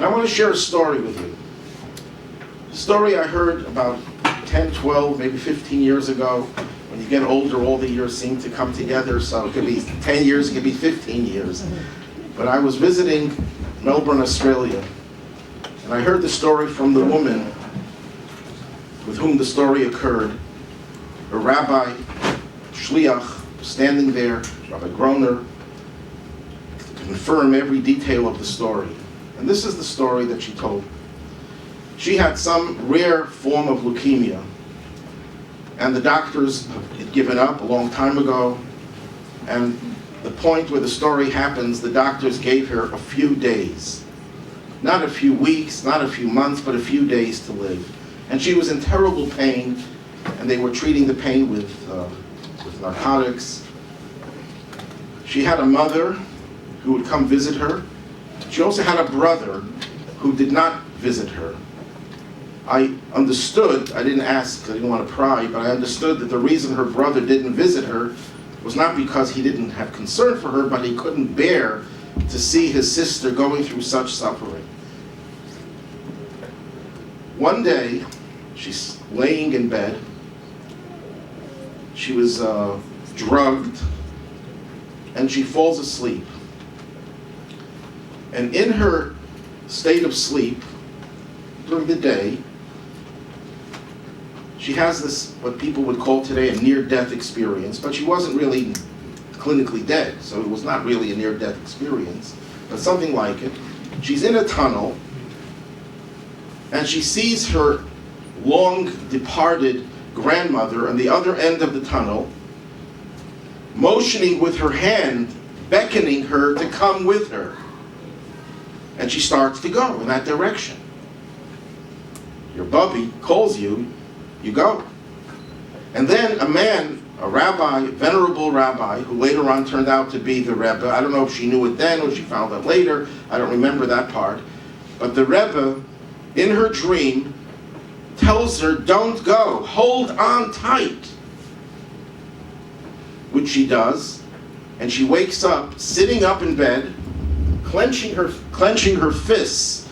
And I want to share a story with you. A story I heard about 10, 12, maybe 15 years ago. When you get older, all the years seem to come together, so it could be 10 years, it could be 15 years. But I was visiting Melbourne, Australia, and I heard the story from the woman with whom the story occurred. A rabbi, shliach, standing there, Rabbi Groner, to confirm every detail of the story. And this is the story that she told. She had some rare form of leukemia, and the doctors had given up a long time ago, and the point where the story happens, the doctors gave her a few days. Not a few weeks, not a few months, but a few days to live. And she was in terrible pain, and they were treating the pain with narcotics. She had a mother who would come visit her. She also had a brother who did not visit her. I understood, I didn't ask, I didn't want to pry, but I understood that the reason her brother didn't visit her was not because he didn't have concern for her, but he couldn't bear to see his sister going through such suffering. One day, she's laying in bed. She was drugged, and she falls asleep. And in her state of sleep, during the day, she has this, what people would call today, a near-death experience, but she wasn't really clinically dead, so it was not really a near-death experience, but something like it. She's in a tunnel, and she sees her long-departed grandmother on the other end of the tunnel, motioning with her hand, beckoning her to come with her. And she starts to go in that direction. Your bubby calls you, you go. And then a man, a rabbi, venerable rabbi, who later on turned out to be the Rebbe. I don't know if she knew it then or she found out later. I don't remember that part. But the Rebbe, in her dream, tells her, don't go, hold on tight. Which she does. And she wakes up, sitting up in bed, clenching her fists,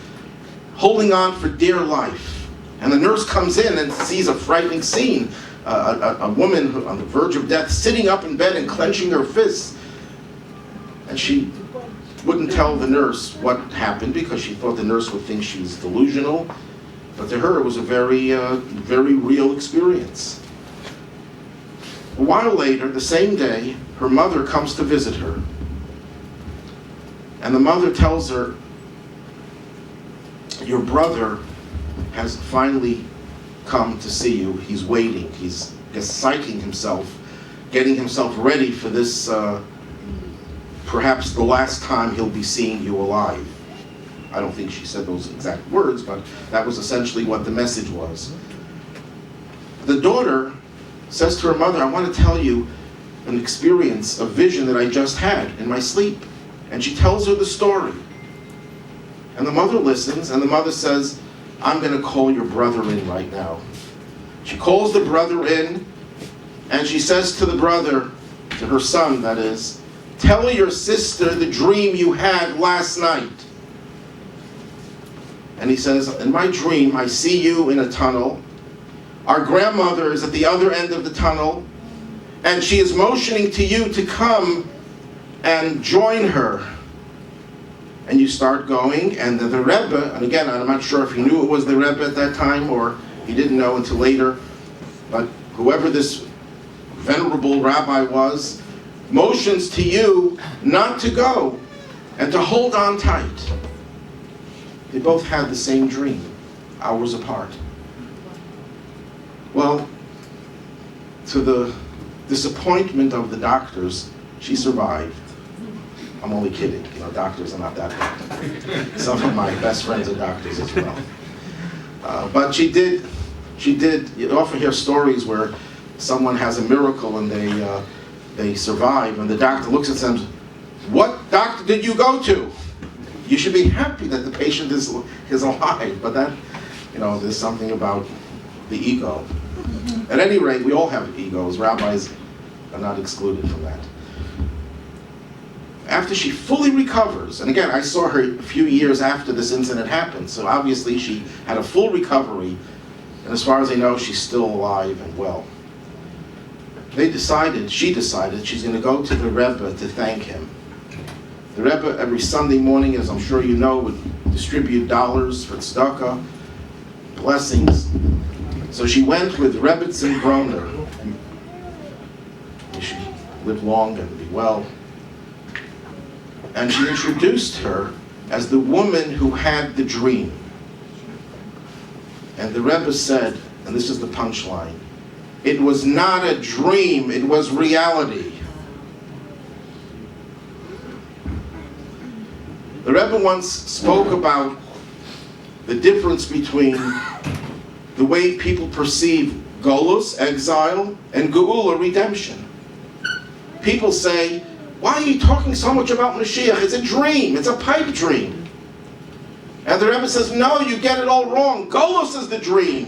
holding on for dear life. And the nurse comes in and sees a frightening scene. A woman on the verge of death, sitting up in bed and clenching her fists. And she wouldn't tell the nurse what happened because she thought the nurse would think she was delusional. But to her, it was a very, very real experience. A while later, the same day, her mother comes to visit her. And the mother tells her, your brother has finally come to see you. He's waiting. He's psyching himself, getting himself ready for this, perhaps the last time he'll be seeing you alive. I don't think she said those exact words, but that was essentially what the message was. The daughter says to her mother, I want to tell you an experience, a vision that I just had in my sleep. And she tells her the story. And the mother listens, and the mother says, I'm going to call your brother in right now. She calls the brother in, and she says to the brother, to her son that is, tell your sister the dream you had last night. And he says, in my dream, I see you in a tunnel. Our grandmother is at the other end of the tunnel, and she is motioning to you to come and join her. And you start going, and the Rebbe, and again, I'm not sure if he knew it was the Rebbe at that time, or he didn't know until later, but whoever this venerable rabbi was, motions to you not to go, and to hold on tight. They both had the same dream, hours apart. Well, to the disappointment of the doctors, she survived. I'm only kidding, doctors are not that bad. Some of my best friends are doctors as well. But she did, you often hear stories where someone has a miracle and they survive, and the doctor looks at them, what doctor did you go to? You should be happy that the patient is alive, but that, there's something about the ego. At any rate, we all have egos. Rabbis are not excluded from that. after she fully recovers, and again, I saw her a few years after this incident happened, so obviously she had a full recovery, and as far as I know, she's still alive and well. She decided she's going to go to the Rebbe to thank him. The Rebbe every Sunday morning, as I'm sure you know, would distribute dollars for tzedakah, blessings. So she went with Rebbetzin Broner. May she live long and be well. And she introduced her as the woman who had the dream. And the Rebbe said, and this is the punchline, it was not a dream, it was reality. The Rebbe once spoke about the difference between the way people perceive Golus, exile, and Geula, redemption. People say, why are you talking so much about Mashiach? It's a dream, it's a pipe dream. And the Rebbe says, no, you get it all wrong. Golus is the dream.